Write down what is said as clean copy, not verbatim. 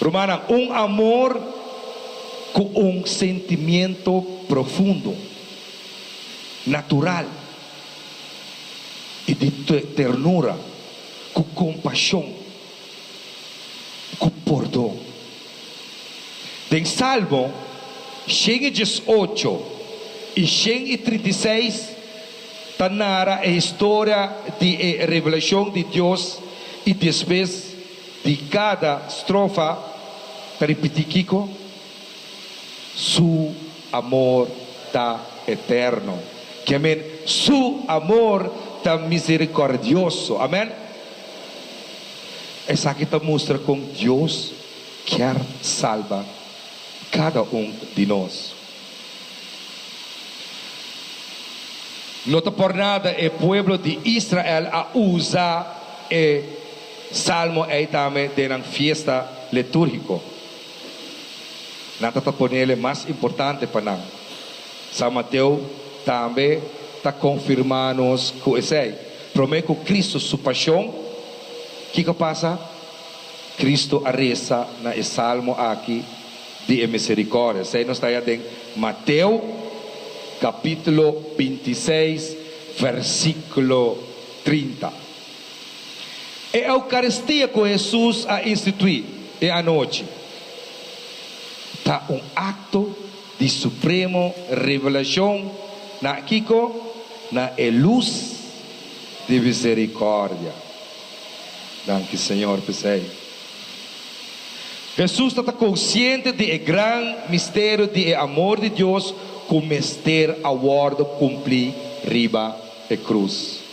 Romana, um amor com um sentimento profundo, natural e de ternura, com compaixão, com perdão. Em Salmo 118 e 136, está narra a história de revelação de Deus e depois de cada estrofa, para repetir, Kiko, su amor está eterno. Que amém? Su amor está misericordioso. Amém? Essa aqui está mostra como Deus quer salvar cada um de nós. Não está por nada o povo de Israel a usar o salmo aí também de uma festa litúrgica. Nada está por ele mais importante para nós. São Mateus também está confirmando que esse promete que Cristo, sua paixão, o que passa? Cristo reza na salmo aqui de misericórdia. Sei nós está em Mateus capítulo 26, versículo 30. É a Eucaristia que Jesus a instituir é a noite. Está acto de supremo revelação na Kiko, na luz de misericórdia. Danke, Senhor, pessoal. Jesus está consciente do grande mistério do amor de Deus, com mistério a guarda cumprir riba a cruz.